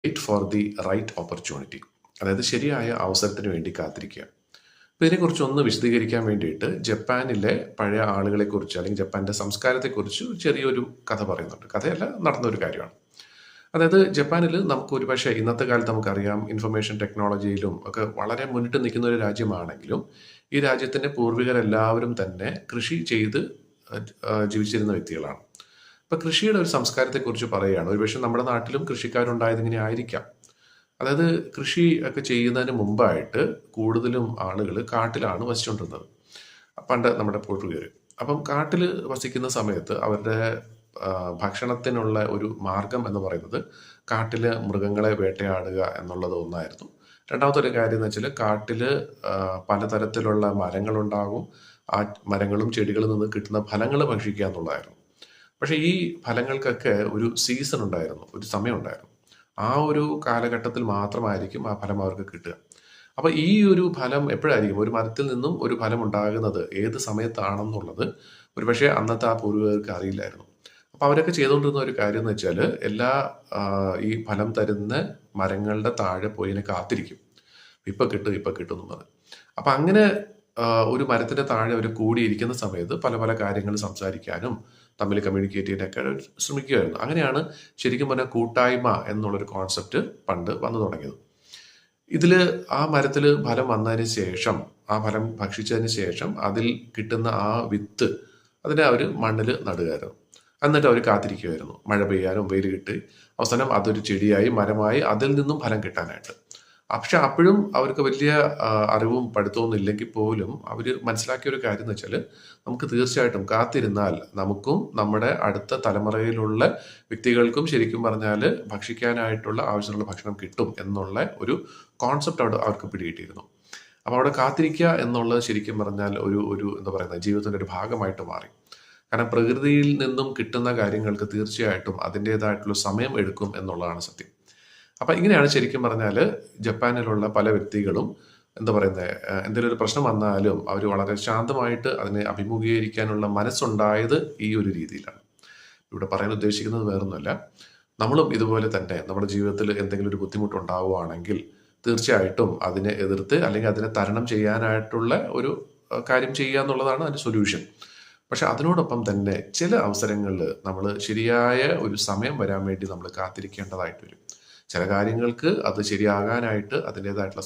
Wait for the right opportunity, അതായത് ശരിയായ അവസരത്തിന് വേണ്ടി കാത്തിരിക്കുക. അപ്പോൾ ഇതിനെക്കുറിച്ച് ഒന്ന് വിശദീകരിക്കാൻ വേണ്ടിയിട്ട് ജപ്പാനിലെ പഴയ ആളുകളെക്കുറിച്ച് അല്ലെങ്കിൽ ജപ്പാന്റെ സംസ്കാരത്തെക്കുറിച്ച് ചെറിയൊരു കഥ പറയുന്നുണ്ട്. കഥയല്ല, നടന്നൊരു കാര്യമാണ്. അതായത് ജപ്പാനിൽ നമുക്ക് ഒരുപക്ഷെ ഇന്നത്തെ കാലത്ത് നമുക്കറിയാം, ഇൻഫർമേഷൻ ടെക്നോളജിയിലും ഒക്കെ വളരെ മുന്നിട്ട് നിൽക്കുന്ന ഒരു രാജ്യമാണെങ്കിലും ഈ രാജ്യത്തിന്റെ പൂർവികരെല്ലാവരും തന്നെ കൃഷി ചെയ്ത് ജീവിച്ചിരുന്ന വ്യക്തികളാണ്. ഇപ്പൊ കൃഷിയുടെ ഒരു സംസ്കാരത്തെക്കുറിച്ച് പറയുകയാണ്. ഒരുപക്ഷെ നമ്മുടെ നാട്ടിലും കൃഷിക്കാരുണ്ടായത് ഇങ്ങനെ ആയിരിക്കാം. അതായത് കൃഷി ഒക്കെ ചെയ്യുന്നതിന് മുമ്പായിട്ട് കൂടുതലും ആളുകൾ കാട്ടിലാണ് വസിച്ചുകൊണ്ടിരുന്നത്, പണ്ട് നമ്മുടെ പൂർവികർ. അപ്പം കാട്ടിൽ വസിക്കുന്ന സമയത്ത് അവരുടെ ഭക്ഷണത്തിനുള്ള ഒരു മാർഗം എന്ന് പറയുന്നത് കാട്ടില് മൃഗങ്ങളെ വേട്ടയാടുക എന്നുള്ളത് ഒന്നായിരുന്നു. രണ്ടാമത്തെ ഒരു കാര്യം എന്ന് വെച്ചാൽ കാട്ടിൽ പലതരത്തിലുള്ള മരങ്ങളുണ്ടാകും. ആ മരങ്ങളും ചെടികളിൽ നിന്ന് കിട്ടുന്ന ഫലങ്ങൾ ഭക്ഷിക്കുക എന്നുള്ളതായിരുന്നു. പക്ഷെ ഈ ഫലങ്ങൾക്കൊക്കെ ഒരു സീസൺ ഉണ്ടായിരുന്നു, ഒരു സമയം ഉണ്ടായിരുന്നു. ആ ഒരു കാലഘട്ടത്തിൽ മാത്രമായിരിക്കും ആ ഫലം അവർക്ക് കിട്ടുക. അപ്പൊ ഈ ഒരു ഫലം എപ്പോഴായിരിക്കും, ഒരു മരത്തിൽ നിന്നും ഒരു ഫലം ഉണ്ടാകുന്നത് ഏത് സമയത്താണെന്നുള്ളത് ഒരുപക്ഷെ അന്നത്തെ ആ പൂർവികർക്ക് അറിയില്ലായിരുന്നു. അപ്പൊ അവരൊക്കെ ചെയ്തുകൊണ്ടിരുന്ന ഒരു കാര്യം എന്ന് വെച്ചാൽ ഈ ഫലം തരുന്ന മരങ്ങളുടെ താഴെ പോയി ഇതിനെ കാത്തിരിക്കും. ഇപ്പൊ കിട്ടും ഇപ്പൊ കിട്ടും എന്നുള്ളത്. അപ്പൊ അങ്ങനെ ഒരു മരത്തിന്റെ താഴെ അവർ കൂടിയിരിക്കുന്ന സമയത്ത് പല പല കാര്യങ്ങൾ സംസാരിക്കാനും തമ്മിൽ കമ്മ്യൂണിക്കേറ്റ് ചെയ്യാനൊക്കെ ശ്രമിക്കുകയായിരുന്നു. അങ്ങനെയാണ് ശരിക്കും പറഞ്ഞാൽ കൂട്ടായ്മ എന്നുള്ളൊരു കോൺസെപ്റ്റ് പണ്ട് വന്നു തുടങ്ങിയത്. ഇതിൽ ആ മരത്തിൽ ഫലം വന്നതിന് ശേഷം, ആ ഫലം ഭക്ഷിച്ചതിന് ശേഷം അതിൽ കിട്ടുന്ന ആ വിത്ത് അതിനെ അവർ മണ്ണിൽ നടുകയായിരുന്നു. എന്നിട്ട് അവർ കാത്തിരിക്കുമായിരുന്നു മഴ പെയ്യാനും വെയിൽ കിട്ടി അവസാനം അതൊരു ചെടിയായി മരമായി അതിൽ നിന്നും ഫലം കിട്ടാനായിട്ട്. പക്ഷെ അപ്പോഴും അവർക്ക് വലിയ അറിവും പഠിത്തമൊന്നും ഇല്ലെങ്കിൽ പോലും അവർ മനസ്സിലാക്കിയ ഒരു കാര്യം എന്ന് വെച്ചാൽ നമുക്ക് തീർച്ചയായിട്ടും കാത്തിരുന്നാൽ നമുക്കും നമ്മുടെ അടുത്ത തലമുറയിലുള്ള വ്യക്തികൾക്കും ശരിക്കും പറഞ്ഞാൽ ഭക്ഷിക്കാനായിട്ടുള്ള ആവശ്യമുള്ള ഭക്ഷണം കിട്ടും എന്നുള്ള ഒരു കോൺസെപ്റ്റ് അവിടെ അവർക്ക് പിടികിട്ടിയിരുന്നു. അപ്പോൾ അവിടെ കാത്തിരിക്കുക എന്നുള്ളത് ശരിക്കും പറഞ്ഞാൽ ഒരു എന്താ പറയുന്നത് ജീവിതത്തിൻ്റെ ഒരു ഭാഗമായിട്ട് മാറി. കാരണം പ്രകൃതിയിൽ നിന്നും കിട്ടുന്ന കാര്യങ്ങൾക്ക് തീർച്ചയായിട്ടും അതിൻ്റെതായിട്ടുള്ള സമയം എടുക്കും എന്നുള്ളതാണ് സത്യം. അപ്പം ഇങ്ങനെയാണ് ശരിക്കും പറഞ്ഞാൽ ജപ്പാനിലുള്ള പല വ്യക്തികളും എന്താ പറയുന്നത്, എന്തെങ്കിലും ഒരു പ്രശ്നം വന്നാലും അവർ വളരെ ശാന്തമായിട്ട് അതിനെ അഭിമുഖീകരിക്കാനുള്ള മനസ്സുണ്ടായത് ഈ ഒരു രീതിയിലാണ്. ഇവിടെ പറയാൻ ഉദ്ദേശിക്കുന്നത് വേറൊന്നുമല്ല, നമ്മളും ഇതുപോലെ തന്നെ നമ്മുടെ ജീവിതത്തിൽ എന്തെങ്കിലും ഒരു ബുദ്ധിമുട്ടുണ്ടാവുകയാണെങ്കിൽ തീർച്ചയായിട്ടും അതിനെ എതിർത്ത് അല്ലെങ്കിൽ അതിനെ തരണം ചെയ്യാനായിട്ടുള്ള ഒരു കാര്യം ചെയ്യുക എന്നുള്ളതാണ് അതിൻ്റെ സൊല്യൂഷൻ. പക്ഷെ അതിനോടൊപ്പം തന്നെ ചില അവസരങ്ങളിൽ നമ്മൾ ശരിയായ ഒരു സമയം വരാൻ വേണ്ടി നമ്മൾ കാത്തിരിക്കേണ്ടതായിട്ട് വരും. ചില കാര്യങ്ങൾക്ക് അത് ശരിയാകാനായിട്ട് അതിൻ്റെതായിട്ടുള്ള